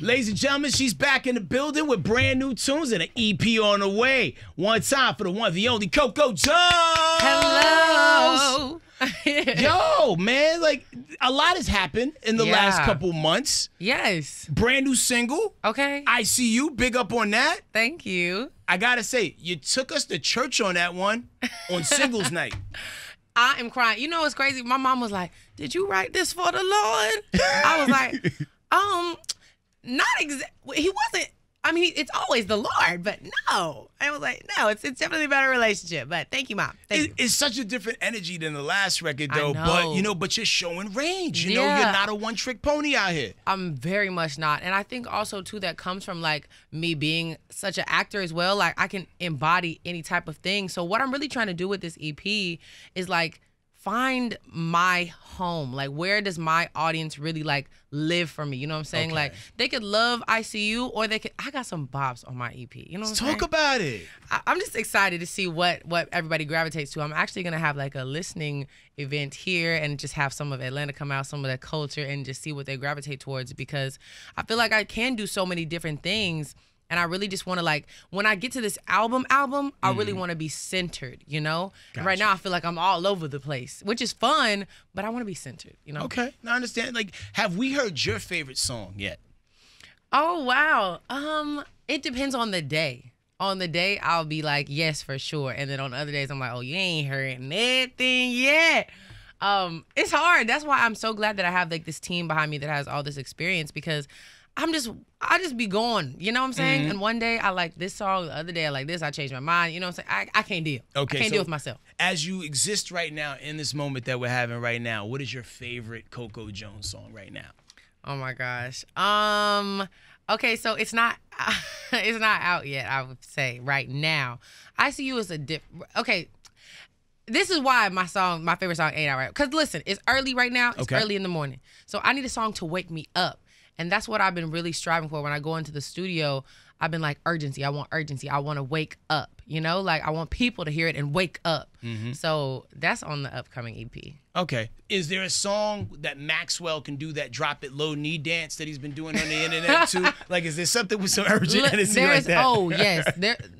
Ladies and gentlemen, she's back in the building with brand new tunes and an EP on the way. One time for the one, the only Coco Jones. Hello. Yo, man, like a lot has happened in the last couple months. Yes. Brand new single. Okay. I See You. Big up on that. Thank you. I gotta say, you took us to church on that one on singles night. I am crying. You know what's crazy? My mom was like, "Did you write this for the Lord?" I was like, not exactly. He wasn't. I mean, it's always the Lord, but no. I was like, no, it's definitely a better relationship. But thank you, Mom. Thank you. It's such a different energy than the last record, though. I know. But you're showing range. You know, you're not a one-trick pony out here. I'm very much not. And I think also, too, that comes from, like, me being such an actor as well. Like, I can embody any type of thing. So what I'm really trying to do with this EP is, like, find my home. Like, where does my audience really, like, live for me? You know what I'm saying? Okay. Like, they could love I See You, or they could. I got some bops on my EP. You know what I'm saying? Talk about it. I'm just excited to see what everybody gravitates to. I'm actually going to have, like, a listening event here and just have some of Atlanta come out, some of that culture, and just see what they gravitate towards, because I feel like I can do so many different things. And I really just want to, like, when I get to this album, I really want to be centered, you know? Gotcha. Right now, I feel like I'm all over the place, which is fun, but I want to be centered, you know? Okay, I understand. Like, have we heard your favorite song yet? Oh, wow. It depends on the day. On the day, I'll be like, yes, for sure. And then on other days, I'm like, oh, you ain't heard nothing yet. It's hard. That's why I'm so glad that I have, like, this team behind me that has all this experience, because I just be going, you know what I'm saying? And one day I like this song, the other day I like this, I changed my mind, you know what I'm saying? I can't deal. Okay, I can't deal with myself. As you exist right now in this moment that we're having right now, what is your favorite Coco Jones song right now? Oh my gosh. Okay, so it's not out yet, I would say, right now. I See You is okay. This is why my favorite song ain't out right. Because listen, it's early right now. It's early in the morning. So I need a song to wake me up. And that's what I've been really striving for. When I go into the studio, I've been like, urgency. I want urgency. I want to wake up, you know? Like, I want people to hear it and wake up. So that's on the upcoming EP. Okay. Is there a song that Maxwell can do, that drop it low knee dance that he's been doing on the internet too? Like, is there something with some urgent energy like that? Oh, yes.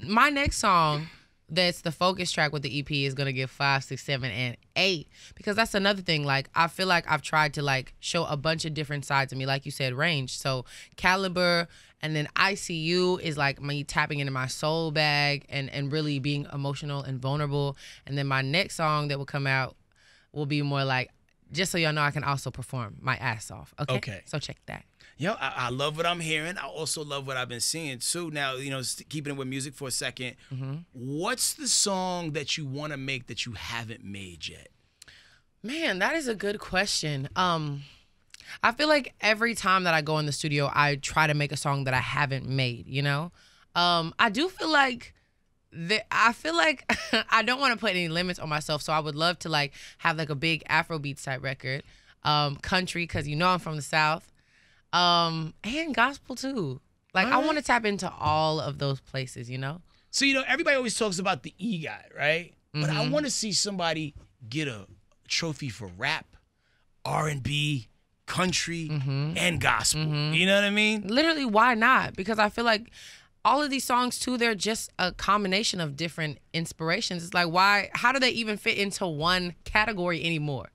My next song that's the focus track with the EP is going to get 5, 6, 7, and 8. Because that's another thing. Like, I feel like I've tried to, like, show a bunch of different sides of me. Like you said, range. So Caliber, and then I See You is like me tapping into my soul bag and really being emotional and vulnerable. And then my next song that will come out will be more like, just so y'all know, I can also perform my ass off. Okay. So check that. Yo, I love what I'm hearing. I also love what I've been seeing too. Now, you know, keeping it with music for a second, what's the song that you want to make that you haven't made yet? Man, that is a good question. I feel like every time that I go in the studio, I try to make a song that I haven't made, you know? I do feel like I don't want to put any limits on myself, so I would love to, like, have, like, a big Afrobeats type record. Country, because you know I'm from the South. And gospel too. Like, I want to tap into all of those places, you know? So, you know, everybody always talks about the EGOT, right? But I want to see somebody get a trophy for rap, R&B, country, and gospel. You know what I mean? Literally, why not? Because I feel like all of these songs too, they're just a combination of different inspirations. It's like, how do they even fit into one category anymore?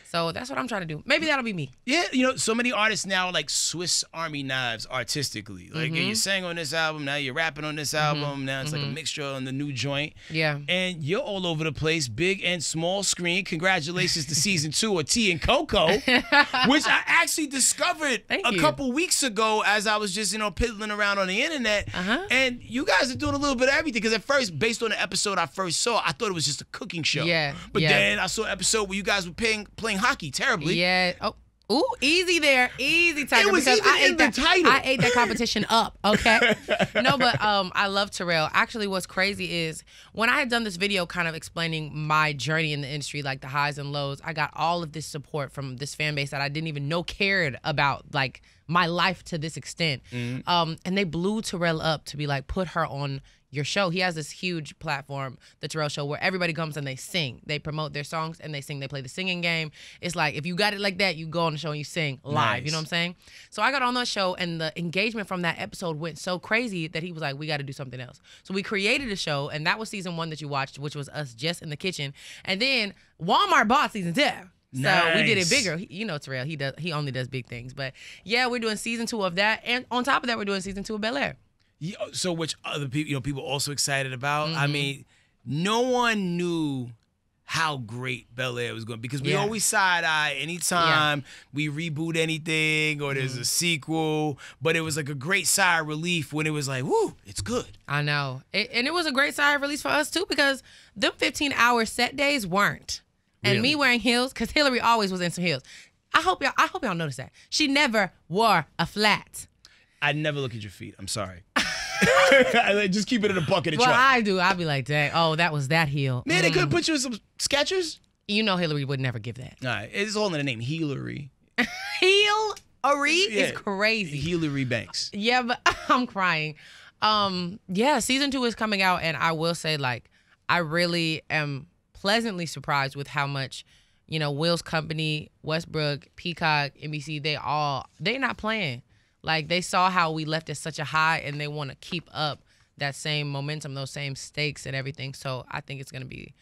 So that's what I'm trying to do. Maybe that'll be me. Yeah, you know, so many artists now are like Swiss Army knives artistically. Like, you sang on this album, now you're rapping on this album, now it's like a mixture on the new joint. Yeah. And you're all over the place, big and small screen. Congratulations to season 2 of Tea and Coco, which I actually discovered a couple weeks ago as I was just, you know, piddling around on the internet. And you guys are doing a little bit of everything, because at first, based on the episode I first saw, I thought it was just a cooking show. Yeah. But then I saw an episode where you guys were playing hockey terribly. Yeah. Oh. Ooh, easy there. Easy, Tiger. It was because even in the title. I ate that competition up, okay? No, but I love Terrell. Actually, what's crazy is when I had done this video kind of explaining my journey in the industry, like the highs and lows, I got all of this support from this fan base that I didn't even know cared about, like, my life to this extent. And they blew Terrell up to be like, put her on your show. He has this huge platform, the Terrell Show, where everybody comes and they sing. They promote their songs and they sing. They play the singing game. It's like, if you got it like that, you go on the show and you sing live. Nice. You know what I'm saying? So I got on the show, and the engagement from that episode went so crazy that he was like, we got to do something else. So we created a show, and that was season 1 that you watched, which was us just in the kitchen. And then Walmart bought season 2. So we did it bigger. You know, Terrell, he only does big things. But yeah, we're doing season 2 of that. And on top of that, we're doing season 2 of Bel-Air. Yeah, so which other people, people also excited about? I mean, no one knew how great Bel-Air was going, because we always side-eye anytime we reboot anything or there's a sequel, but it was like a great sigh of relief when it was like, woo, it's good. I know. And it was a great sigh of relief for us too, because them 15-hour set days weren't. And me wearing heels, because Hillary always was in some heels. I hope y'all notice that. She never wore a flat. I never look at your feet. I'm sorry. Just keep it in a bucket of well, truck. I do. I'd be like, dang, oh, that was that heel. Man, they could put you in some Skechers. You know Hillary would never give that. All right. It's all in the name. Hillary. Hillary is crazy. Hillary Banks. Yeah, but I'm crying. Yeah, season 2 is coming out, and I will say, like, I really am pleasantly surprised with how much, you know, Will's company, Westbrook, Peacock, NBC, they're not playing. Like, they saw how we left at such a high, and they want to keep up that same momentum, those same stakes and everything. So I think it's going to be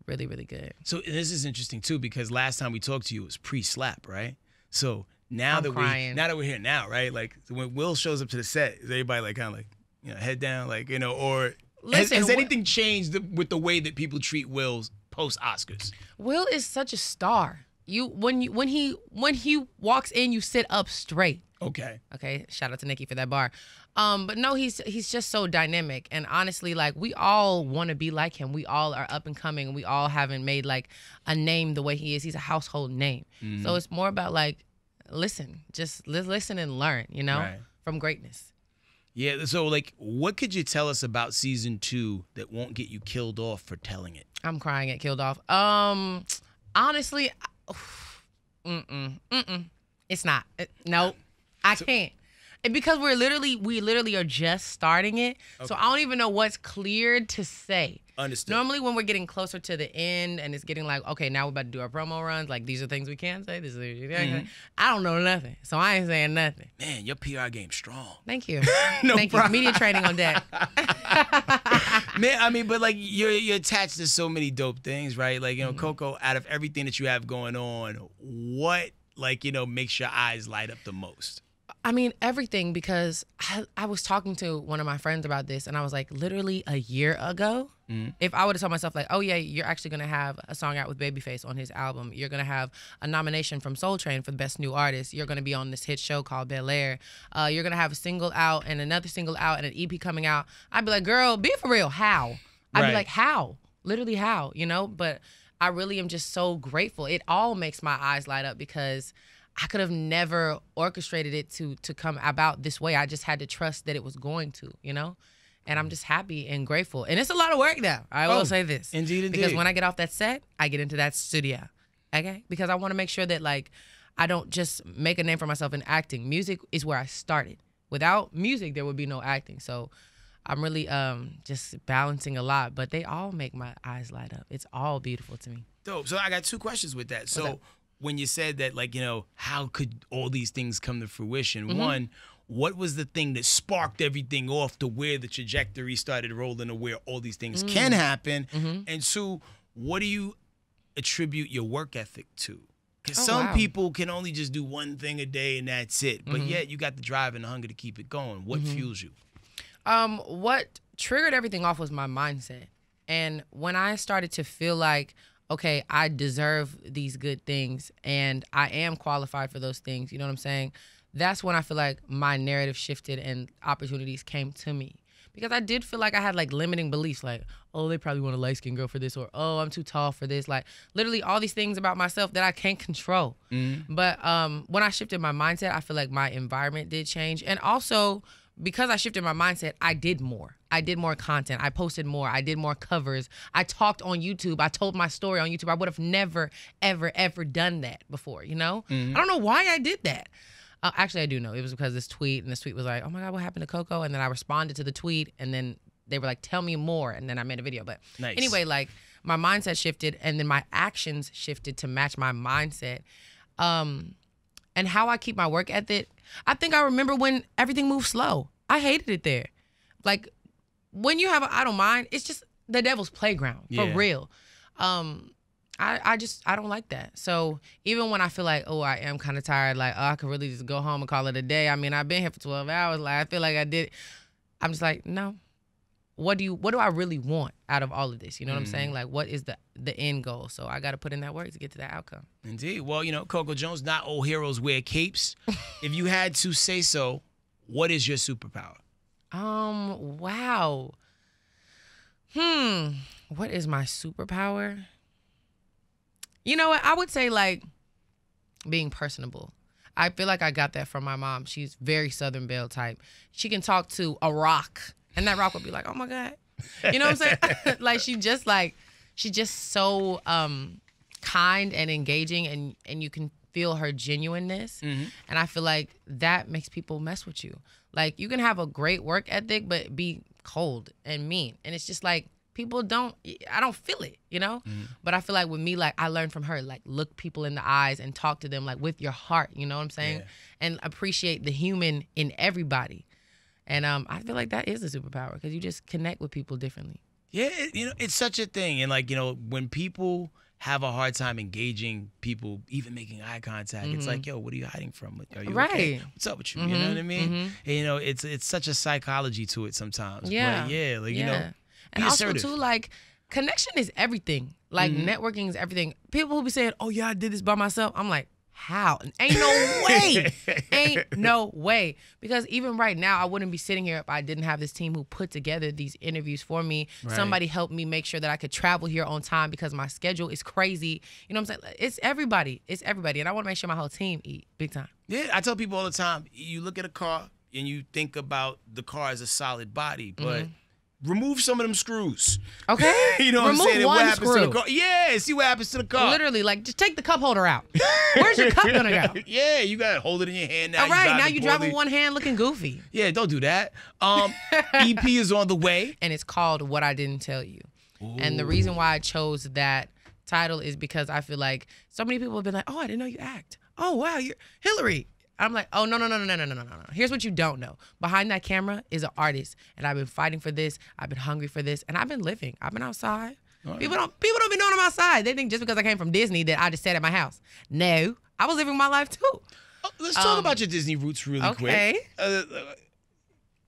really, really good. So this is interesting, too, because last time we talked to you, it was pre-slap, right? So now that we're here now, right? Like, when Will shows up to the set, is everybody, like, kind of like, you know, head down, like, you know, or has anything changed with the way that people treat Will's post-Oscars? Will is such a star. When he walks in, you sit up straight. Okay. Shout out to Nikki for that bar. But no, he's just so dynamic. And honestly, like, we all want to be like him. We all are up and coming. And we all haven't made like a name the way he is. He's a household name. So it's more about like, listen and learn, you know, from greatness. Yeah. So like, what could you tell us about season 2 that won't get you killed off for telling it? I'm crying at killed off. Honestly, it's not. No. I can't. Because we literally are just starting it. Okay. So I don't even know what's cleared to say. Understood. Normally when we're getting closer to the end and it's getting like, okay, now we're about to do our promo runs. Like, these are things we can say. I don't know nothing. So I ain't saying nothing. Man, your PR game's strong. Thank you. Thank you. Media training on deck. Man, I mean, but like, you're attached to so many dope things, right? Like, you know, Coco, out of everything that you have going on, what, like, you know, makes your eyes light up the most? I mean, everything, because I was talking to one of my friends about this, and I was like, literally a year ago, if I would have told myself, like, oh, yeah, you're actually going to have a song out with Babyface on his album. You're going to have a nomination from Soul Train for the Best New Artist. You're going to be on this hit show called Bel-Air. You're going to have a single out and another single out and an EP coming out. I'd be like, girl, be for real. How? I'd be like, how? Literally how, you know? But I really am just so grateful. It all makes my eyes light up because I could have never orchestrated it to come about this way. I just had to trust that it was going to, you know? And I'm just happy and grateful. And it's a lot of work now. I will say this. Indeed. Because when I get off that set, I get into that studio. Okay? Because I want to make sure that, like, I don't just make a name for myself in acting. Music is where I started. Without music, there would be no acting. So I'm really just balancing a lot. But they all make my eyes light up. It's all beautiful to me. Dope. So I got 2 questions with that. So when you said that, like, you know, how could all these things come to fruition? One, what was the thing that sparked everything off to where the trajectory started rolling to where all these things can happen? And 2, what do you attribute your work ethic to? Because some people can only just do one thing a day and that's it. But yet you got the drive and the hunger to keep it going. What fuels you? What triggered everything off was my mindset. And when I started to feel like, okay, I deserve these good things and I am qualified for those things, you know what I'm saying? That's when I feel like my narrative shifted and opportunities came to me. Because I did feel like I had like limiting beliefs, like, oh, they probably want a light-skinned girl for this, or, oh, I'm too tall for this. Like, literally all these things about myself that I can't control. But when I shifted my mindset, I feel like my environment did change. And also, because I shifted my mindset, I did more. I did more content. I posted more. I did more covers. I talked on YouTube. I told my story on YouTube. I would have never, ever, ever done that before, you know? I don't know why I did that. Actually, I do know. It was because this tweet, and this tweet was like, oh my God, what happened to Coco? And then I responded to the tweet, and then they were like, tell me more. And then I made a video. But anyway, like my mindset shifted, and then my actions shifted to match my mindset. And how I keep my work ethic, I think I remember when everything moved slow. I hated it there. Like when you have an idle mind, it's just the devil's playground for real. I don't like that. So even when I feel like, oh, I am kind of tired, like, oh, I could really just go home and call it a day. I mean, I've been here for 12 hours. Like, I feel like I did. I'm just like, no. What do I really want out of all of this? You know what I'm saying? Like, what is the end goal? So I got to put in that work to get to that outcome. Indeed. Well, Coco Jones, not all heroes wear capes. If you had to say so, what is your superpower? Wow. What is my superpower? You know what? I would say, like, being personable. I feel like I got that from my mom. She's very Southern Belle type. She can talk to a rock, and that rock would be like, oh, my God. You know what I'm saying? Like, she's just so kind and engaging, and you can feel her genuineness. And I feel like that makes people mess with you. Like, you can have a great work ethic, but be cold and mean. And it's just like, I don't feel it, But I feel like with me, like, I learned from her, like, look people in the eyes and talk to them, like, with your heart, you know what I'm saying? Yeah. And appreciate the human in everybody. And I feel like that is a superpower because you just connect with people differently. Yeah, it's such a thing. And, like, when people have a hard time engaging people, even making eye contact, it's like, yo, what are you hiding from? Are you okay? What's up with you? You know what I mean? And, it's such a psychology to it sometimes. Yeah. But, and also, assertive. Too, like, connection is everything. Like, networking is everything. People who be saying, oh, yeah, I did this by myself. I'm like, how? Ain't no way. Ain't no way. Because even right now, I wouldn't be sitting here if I didn't have this team who put together these interviews for me. Right. Somebody helped me make sure that I could travel here on time because my schedule is crazy. You know what I'm saying? It's everybody. It's everybody. And I want to make sure my whole team eat big time. Yeah, I tell people all the time, you look at a car and you think about the car as a solid body, but remove some of them screws. Okay. You know what I'm saying? Remove one screw. To the car. Yeah, see what happens to the car. Literally, like, just take the cup holder out. Where's your cup gonna go? Yeah, you got to hold it in your hand now. All right, now you drive with one hand looking goofy. Yeah, don't do that. EP is on the way. And it's called What I Didn't Tell You. Ooh. And the reason why I chose that title is because I feel like so many people have been like, oh, I didn't know you act. Oh, wow, you're Hillary. I'm like, oh, no. Here's what you don't know. Behind that camera is an artist, and I've been fighting for this. I've been hungry for this, and I've been living. I've been outside. Right. People don't be knowing I'm outside. They think just because I came from Disney that I just sat at my house. No, I was living my life too. Let's talk about your Disney roots really quick.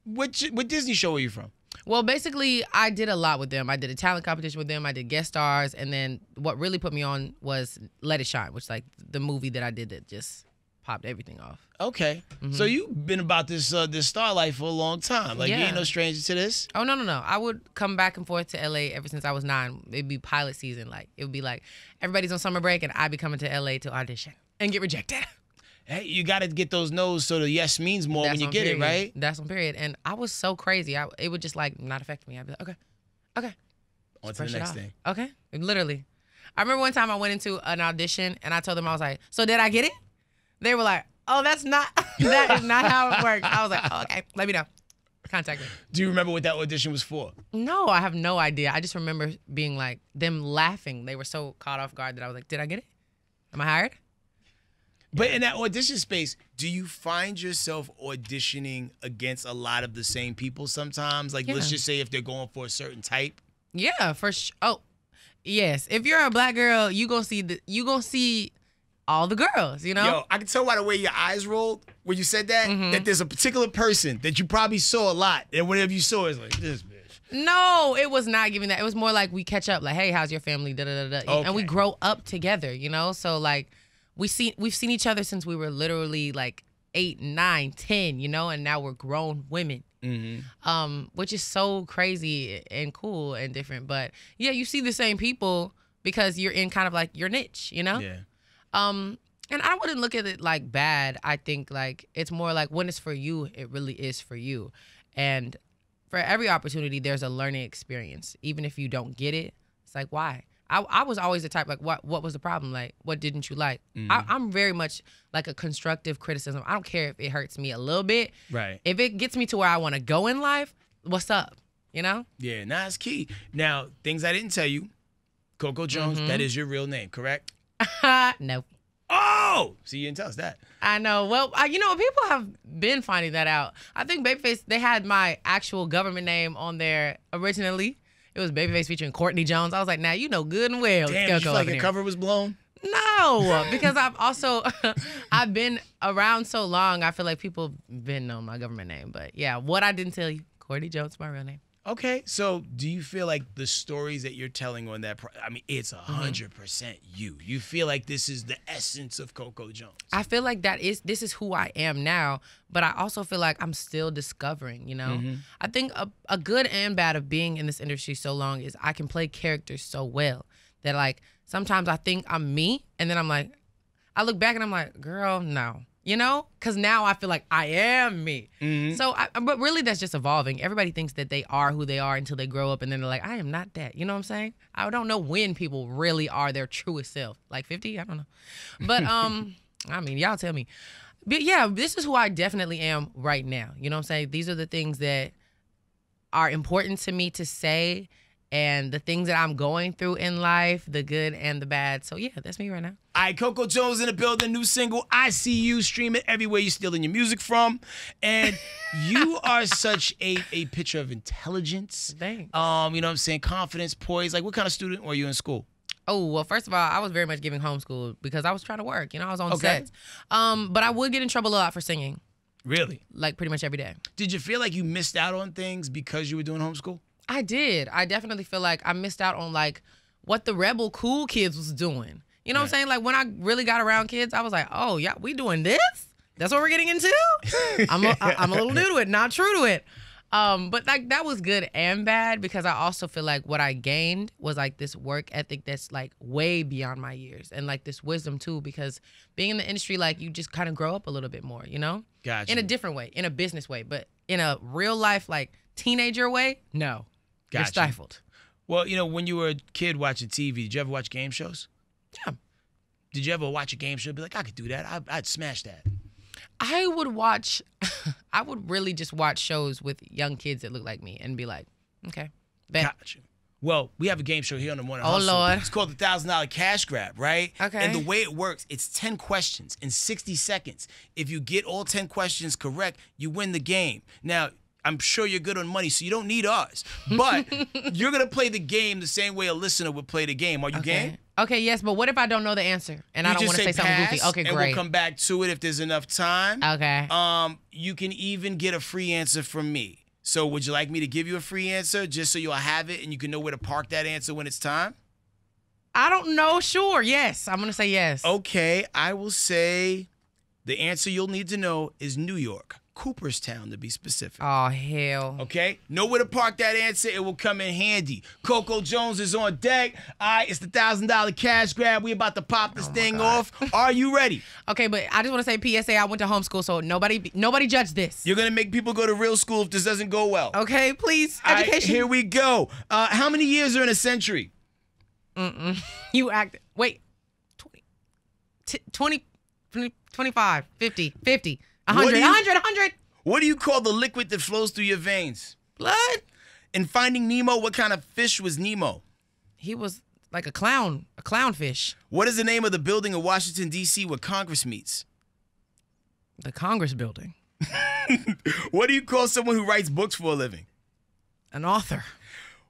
What Disney show are you from? Well, basically, I did a lot with them. I did a talent competition with them. I did guest stars, and then what really put me on was Let It Shine, which is like the movie that I did that just popped everything off. Okay. So you've been about this star life for a long time. Like, you ain't no stranger to this? Oh, no. I would come back and forth to L.A. ever since I was 9. It'd be pilot season. Like, it would be like everybody's on summer break, and I'd be coming to L.A. to audition and get rejected. Hey, you got to get those no's so the yes means more when you get it, right? That's on period. And I was so crazy. It would just, like, not affect me. I'd be like, okay. On to the next thing. Okay. Literally. I remember one time I went into an audition, and I told them, I was like, so did I get it? They were like, oh, that is not how it works. I was like, oh, okay, let me know. Contact me. Do you remember what that audition was for? No, I have no idea. I just remember being like, them laughing. They were so caught off guard that I was like, did I get it? Am I hired? But in that audition space, do you find yourself auditioning against a lot of the same people sometimes? Like, let's just say if they're going for a certain type. Yeah, for sure. Oh, yes. If you're a black girl, you gonna see all the girls, Yo, I can tell by the way your eyes rolled when you said that, that there's a particular person that you probably saw a lot, and whenever you saw it, it's like, this bitch. No, it was not giving that. It was more like we catch up, like, hey, how's your family, da-da-da-da. Okay. And we grow up together, So, like, we've seen each other since we were literally, like, 8, 9, 10, and now we're grown women. Which is so crazy and cool and different. But, yeah, you see the same people because you're in kind of, like, your niche, Yeah. And I wouldn't look at it like bad. I think like it's more like when it's for you, it really is for you. And for every opportunity, there's a learning experience. Even if you don't get it, it's like, why? I was always the type, like, what was the problem? Like, what didn't you like? I'm very much like a constructive criticism. I don't care if it hurts me a little bit. Right. If it gets me to where I want to go in life, what's up? You know? Yeah, that's key. Now, things I didn't tell you. Coco Jones, that is your real name, correct? No. Oh! See, you didn't tell us that. I know. Well, you know, people have been finding that out. I think Babyface, they had my actual government name on there originally. It was Babyface featuring Courtney Jones. I was like, now you know good and well. Damn, did you feel like your cover was blown? No, because I've also, I've been around so long, I feel like people been known my government name. But yeah, what I didn't tell you, Courtney Jones, my real name. Okay, so do you feel like the stories that you're telling on that, I mean, it's 100% you. You feel like this is the essence of Coco Jones. I feel like this is who I am now, but I also feel like I'm still discovering, you know? I think a good and bad of being in this industry so long is I can play characters so well that, like, sometimes I think I'm me, and then I'm like, I look back and I'm like, girl, no. You know, because now I feel like I am me. So, but really, that's just evolving. Everybody thinks that they are who they are until they grow up, and then they're like, I am not that. You know what I'm saying? I don't know when people really are their truest self. Like 50? I don't know. But I mean, y'all tell me. But yeah, this is who I definitely am right now. You know what I'm saying? These are the things that are important to me to say, and the things that I'm going through in life, the good and the bad. So yeah, that's me right now. All right, Coco Jones in the building, new single, I See You, stream it everywhere you're stealing your music from. And you are such a picture of intelligence. Thanks. You know what I'm saying? Confidence, poise. Like, what kind of student were you in school? Oh, well, first of all, I was very much giving homeschool because I was trying to work. You know, I was on sets. But I would get in trouble a lot for singing. Really? Like, pretty much every day. Did you feel like you missed out on things because you were doing homeschool? I did. I definitely feel like I missed out on, like, what the rebel cool kids was doing. You know what I'm saying? Like, when I really got around kids, I was like, oh, yeah, we doing this? That's what we're getting into? I'm a little new to it, not true to it. But, like, that was good and bad because I also feel like what I gained was, like, this work ethic that's, like, way beyond my years. And, like, this wisdom, too, because being in the industry, like, you just kind of grow up a little bit more, you know? Gotcha. In a different way, in a business way. But in a real life, like, teenager way, no. Gotcha. You're stifled. Well, you know, when you were a kid watching TV, did you ever watch game shows? Yeah. Did you ever watch a game show and be like, I could do that. I'd smash that. I would really just watch shows with young kids that look like me and be like, okay, bet. Gotcha. Well, we have a game show here on the Morning Oh, Hustle. Lord. It's called the $1,000 Cash Grab, right? Okay. And the way it works, it's 10 questions in 60 seconds. If you get all 10 questions correct, you win the game. Now, I'm sure you're good on money, so you don't need ours. But you're going to play the game the same way a listener would play the game. Are you game? Okay, yes, but what if I don't know the answer and I don't want to say something goofy? Okay, great. And we'll come back to it if there's enough time. Okay. You can even get a free answer from me. So would you like me to give you a free answer just so you'll have it and you can know where to park that answer when it's time? I don't know. Sure. Yes. I'm going to say yes. Okay. I will say the answer you'll need to know is New York. Cooperstown, to be specific. Oh, hell. Okay? Know where to park that answer. It will come in handy. Coco Jones is on deck. All right, it's the $1,000 cash grab. We about to pop this thing off. Are you ready? Okay, but I just want to say PSA, I went to homeschool, so nobody judge this. You're going to make people go to real school if this doesn't go well. Okay, please. Education. All right, here we go. How many years are in a century? You act. Wait. 20, 25, 50, 100. What do you call the liquid that flows through your veins? Blood. In Finding Nemo, what kind of fish was Nemo? He was like a clownfish. What is the name of the building in Washington, D.C. where Congress meets? The Congress building. What do you call someone who writes books for a living? An author.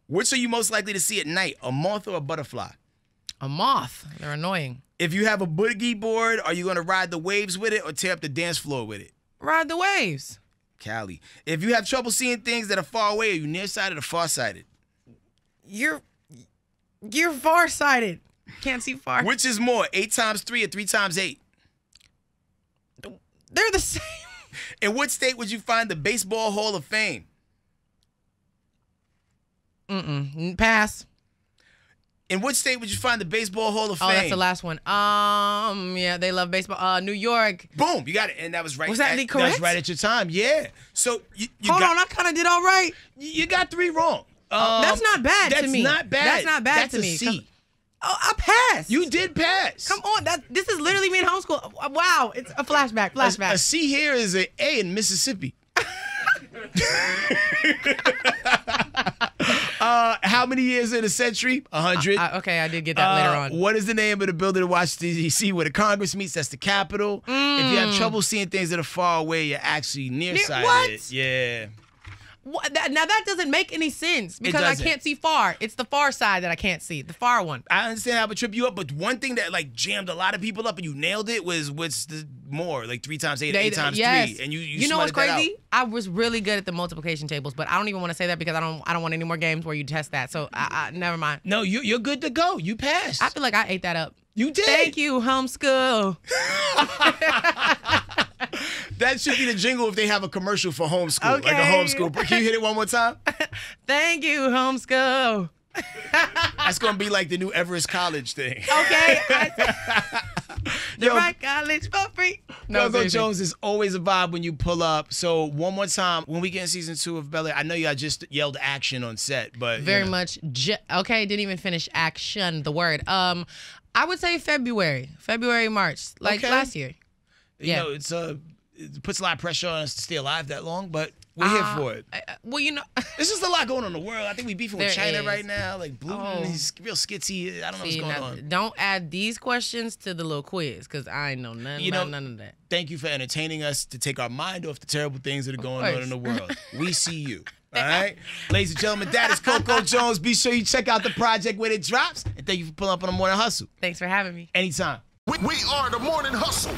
Which are you most likely to see at night, a moth or a butterfly? A moth. They're annoying. If you have a boogie board, are you going to ride the waves with it or tear up the dance floor with it? Ride the waves. Cali. If you have trouble seeing things that are far away, are you nearsighted or farsighted? You're farsighted. Can't see far. Which is more, 8 times 3 or 3 times 8? They're the same. In what state would you find the Baseball Hall of Fame? Pass. In what state would you find the Baseball Hall of Fame? Oh, that's the last one. Yeah, they love baseball. New York. Boom, you got it, and that was right. Was that correct? That was right at your time. Yeah. So you hold on, I kind of did all right. You got 3 wrong. That's not bad to me. That's not bad. That's not bad to me. C. Oh, I passed. You did pass. Come on, this is literally me in homeschool. Wow, it's a flashback. A C here is an A in Mississippi. How many years in a century? 100. Okay, I did get that later on. What is the name of the building in Washington, D.C. where the Congress meets? That's the Capitol. If you have trouble seeing things that are far away, you're actually nearsighted. What? Yeah. Now that doesn't make any sense because I can't see far. It's the far side that I can't see, the far one. I understand how it trip you up, but one thing that like jammed a lot of people up and you nailed it was what's the more like 3 times 8, 8 times 3, and you know what's crazy? I was really good at the multiplication tables, but I don't even want to say that because I don't want any more games where you test that. So I never mind. No, you're good to go. You passed. I feel like I ate that up. You did. Thank you, homeschool. That should be the jingle if they have a commercial for homeschool. Okay. Like a homeschool. Can you hit it one more time? Thank you, homeschool. That's going to be like the new Everest College thing. Okay. The right college for free. Coco Jones is always a vibe when you pull up. So one more time, when we get in season 2 of Bel-Air, I know y'all just yelled action on set, but very much. Okay, didn't even finish action, the word. I would say February, March, like last year. You know, it puts a lot of pressure on us to stay alive that long, but we're here for it. Well, you know, there's just a lot going on in the world. I think we beefing with China right now. Like, Bluton, he's real skitsy. I don't know what's going on. Don't add these questions to the little quiz, because I ain't know nothing about none of that. Thank you for entertaining us to take our mind off the terrible things that are going on in the world. We see you. All right? Ladies and gentlemen, that is Coco Jones. Be sure you check out the project when it drops. And thank you for pulling up on the Morning Hustle. Thanks for having me. Anytime. We are the Morning Hustle.